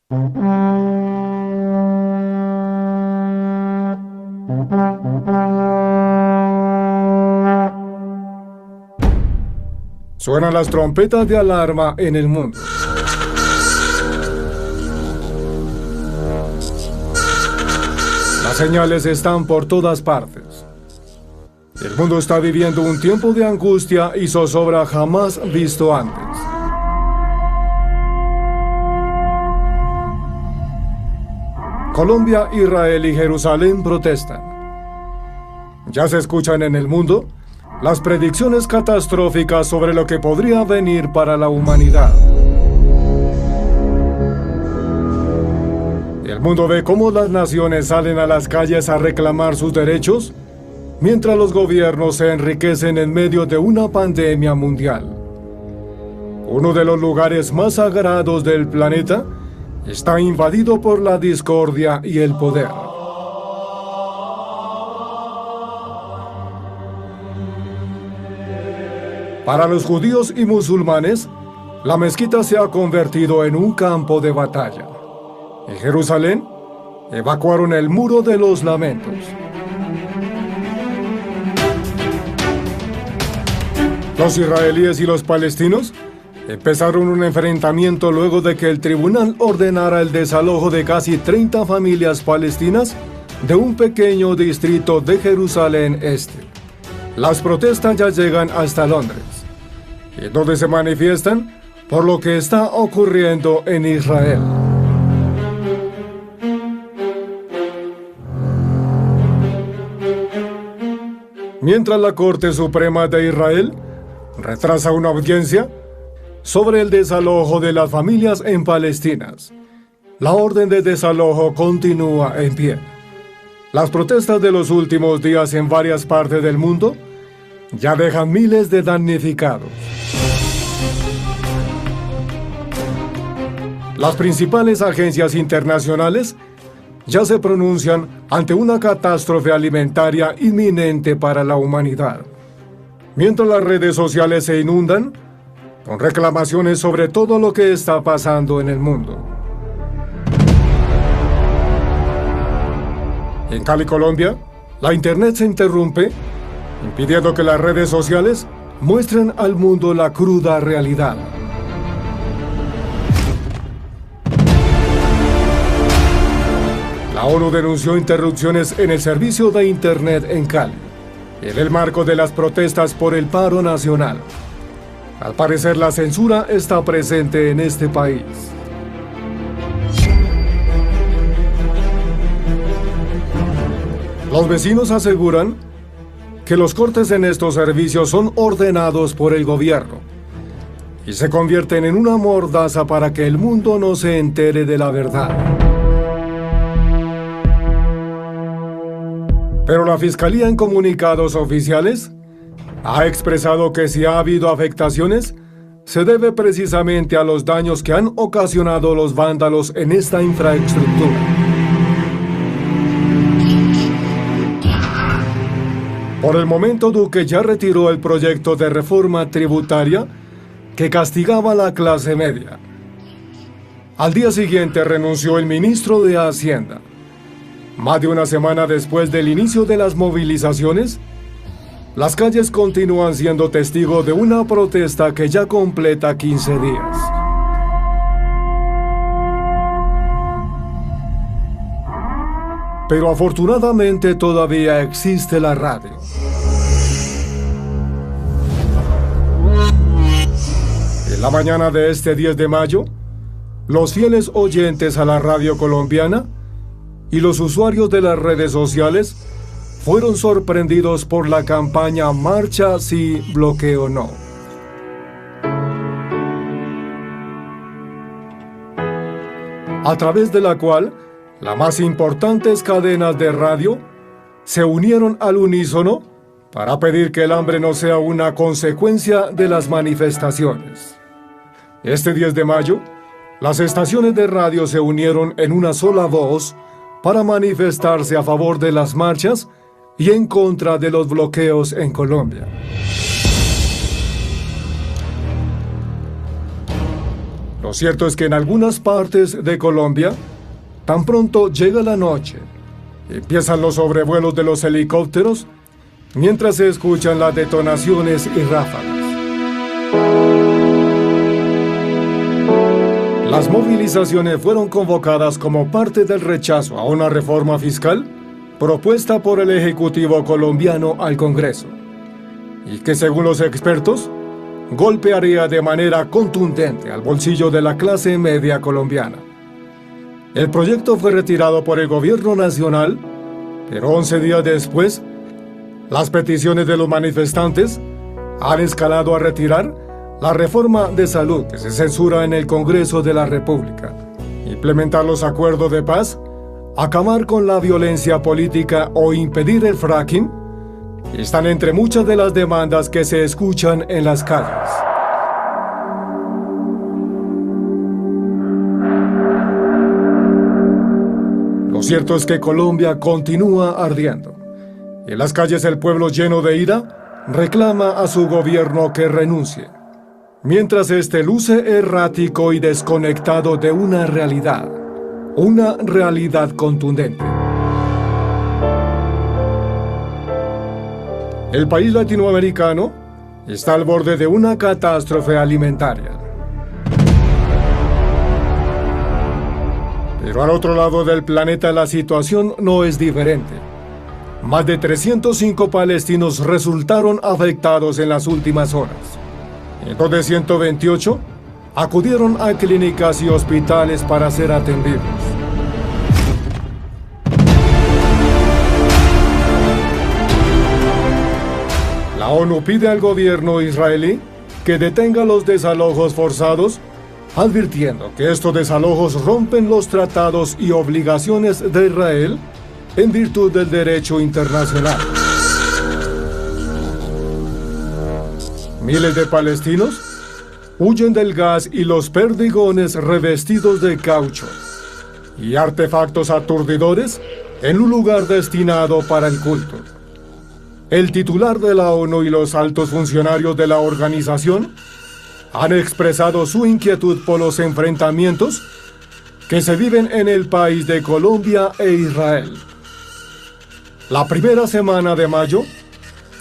Suenan las trompetas de alarma en el mundo. Las señales están por todas partes. El mundo está viviendo un tiempo de angustia y zozobra jamás visto antes. Colombia, Israel y Jerusalén protestan. Ya se escuchan en el mundo las predicciones catastróficas sobre lo que podría venir para la humanidad. El mundo ve cómo las naciones salen a las calles a reclamar sus derechos, mientras los gobiernos se enriquecen en medio de una pandemia mundial. Uno de los lugares más sagrados del planeta está invadido por la discordia y el poder. Para los judíos y musulmanes, la mezquita se ha convertido en un campo de batalla. En Jerusalén, evacuaron el Muro de los Lamentos. Los israelíes y los palestinos empezaron un enfrentamiento luego de que el tribunal ordenara el desalojo de casi 30 familias palestinas de un pequeño distrito de Jerusalén Este. Las protestas ya llegan hasta Londres, en donde se manifiestan por lo que está ocurriendo en Israel. Mientras la Corte Suprema de Israel retrasa una audiencia sobre el desalojo de las familias en Palestina, la orden de desalojo continúa en pie. Las protestas de los últimos días en varias partes del mundo ya dejan miles de damnificados. Las principales agencias internacionales ya se pronuncian ante una catástrofe alimentaria inminente para la humanidad, mientras las redes sociales se inundan con reclamaciones sobre todo lo que está pasando en el mundo. En Cali, Colombia, la internet se interrumpe, impidiendo que las redes sociales muestren al mundo la cruda realidad. La ONU denunció interrupciones en el servicio de internet en Cali, en el marco de las protestas por el paro nacional. Al parecer, la censura está presente en este país. Los vecinos aseguran que los cortes en estos servicios son ordenados por el gobierno y se convierten en una mordaza para que el mundo no se entere de la verdad. Pero la Fiscalía, en comunicados oficiales, ha expresado que si ha habido afectaciones, se debe precisamente a los daños que han ocasionado los vándalos en esta infraestructura. Por el momento, Duque ya retiró el proyecto de reforma tributaria que castigaba a la clase media. Al día siguiente renunció el ministro de Hacienda. Más de una semana después del inicio de las movilizaciones, las calles continúan siendo testigo de una protesta que ya completa 15 días. Pero afortunadamente todavía existe la radio. En la mañana de este 10 de mayo, los fieles oyentes a la radio colombiana y los usuarios de las redes sociales fueron sorprendidos por la campaña Marcha Sí, Bloqueo No. A través de la cual las más importantes cadenas de radio se unieron al unísono para pedir que el hambre no sea una consecuencia de las manifestaciones. Este 10 de mayo, las estaciones de radio se unieron en una sola voz para manifestarse a favor de las marchas y en contra de los bloqueos en Colombia. Lo cierto es que en algunas partes de Colombia, tan pronto llega la noche, empiezan los sobrevuelos de los helicópteros, mientras se escuchan las detonaciones y ráfagas. Las movilizaciones fueron convocadas como parte del rechazo a una reforma fiscal propuesta por el Ejecutivo colombiano al Congreso, y que según los expertos, golpearía de manera contundente al bolsillo de la clase media colombiana. El proyecto fue retirado por el gobierno nacional, pero 11 días después, las peticiones de los manifestantes han escalado a retirar la reforma de salud que se censura en el Congreso de la República, implementar los acuerdos de paz, acabar con la violencia política o impedir el fracking, están entre muchas de las demandas que se escuchan en las calles. Lo cierto es que Colombia continúa ardiendo. En las calles el pueblo lleno de ira reclama a su gobierno que renuncie, mientras este luce errático y desconectado de una realidad contundente. El país latinoamericano está al borde de una catástrofe alimentaria. Pero al otro lado del planeta la situación no es diferente. Más de 305 palestinos resultaron afectados en las últimas horas. Entonces 128 acudieron a clínicas y hospitales para ser atendidos. La ONU pide al gobierno israelí que detenga los desalojos forzados, advirtiendo que estos desalojos rompen los tratados y obligaciones de Israel en virtud del derecho internacional. Miles de palestinos huyen del gas y los perdigones revestidos de caucho y artefactos aturdidores en un lugar destinado para el culto. El titular de la ONU y los altos funcionarios de la organización han expresado su inquietud por los enfrentamientos que se viven en el país de Colombia e Israel. La primera semana de mayo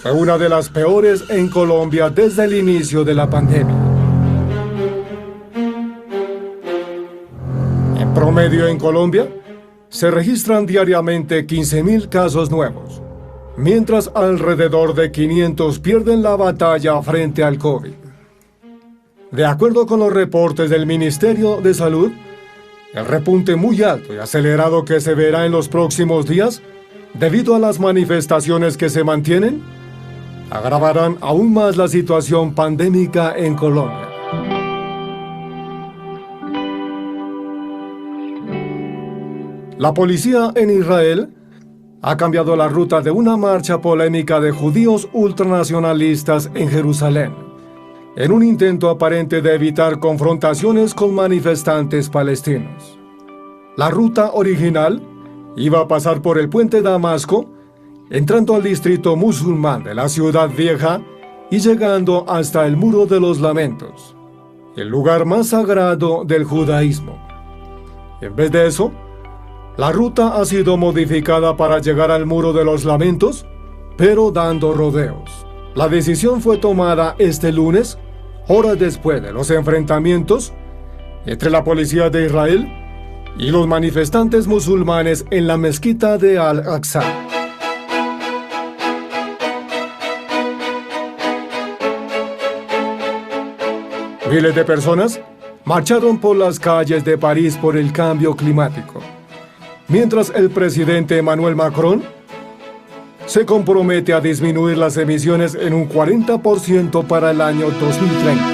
fue una de las peores en Colombia desde el inicio de la pandemia. En promedio en Colombia se registran diariamente 15.000 casos nuevos, mientras alrededor de 500 pierden la batalla frente al COVID. De acuerdo con los reportes del Ministerio de Salud, el repunte muy alto y acelerado que se verá en los próximos días, debido a las manifestaciones que se mantienen, agravarán aún más la situación pandémica en Colombia. La policía en Israel ha cambiado la ruta de una marcha polémica de judíos ultranacionalistas en Jerusalén, en un intento aparente de evitar confrontaciones con manifestantes palestinos. La ruta original iba a pasar por el puente Damasco, entrando al distrito musulmán de la ciudad vieja y llegando hasta el Muro de los Lamentos, el lugar más sagrado del judaísmo. En vez de eso, la ruta ha sido modificada para llegar al Muro de los Lamentos, pero dando rodeos. La decisión fue tomada este lunes, horas después de los enfrentamientos entre la policía de Israel y los manifestantes musulmanes en la mezquita de Al-Aqsa. Miles de personas marcharon por las calles de París por el cambio climático, mientras el presidente Emmanuel Macron se compromete a disminuir las emisiones en un 40% para el año 2030.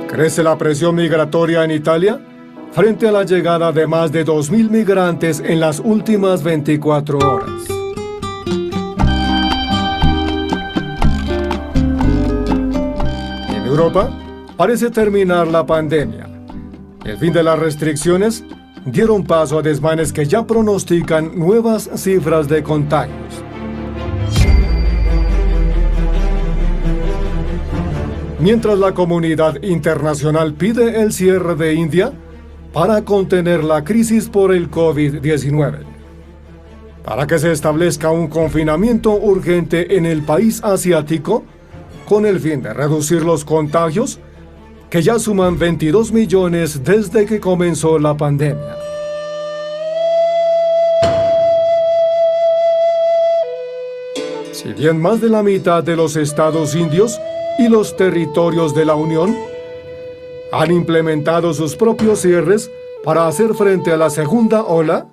Crece la presión migratoria en Italia frente a la llegada de más de 2.000 migrantes en las últimas 24 horas. En Europa parece terminar la pandemia. El fin de las restricciones dieron paso a desmanes que ya pronostican nuevas cifras de contagios. mientras la comunidad internacional pide el cierre de India para contener la crisis por el COVID-19. Para que se establezca un confinamiento urgente en el país asiático, con el fin de reducir los contagios, que ya suman 22 millones desde que comenzó la pandemia. Si bien más de la mitad de los estados indios y los territorios de la Unión han implementado sus propios cierres para hacer frente a la segunda ola,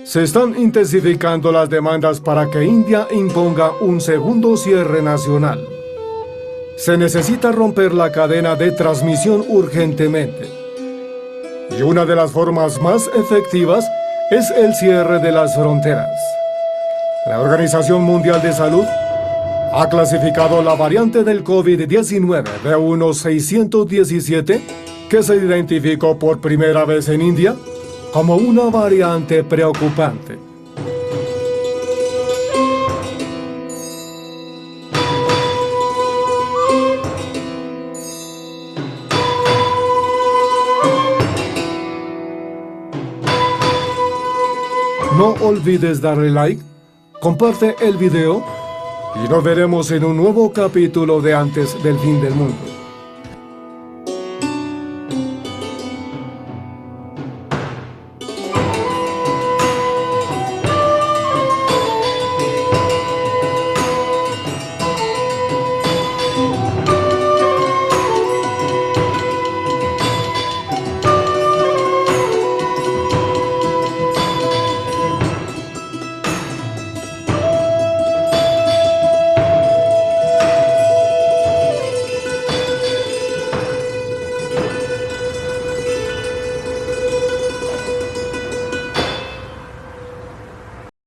se están intensificando las demandas para que India imponga un segundo cierre nacional. Se necesita romper la cadena de transmisión urgentemente. Y una de las formas más efectivas es el cierre de las fronteras. La Organización Mundial de Salud ha clasificado la variante del COVID-19 B1617, que se identificó por primera vez en India, como una variante preocupante. No olvides darle like, comparte el video y nos veremos en un nuevo capítulo de Antes del Fin del Mundo.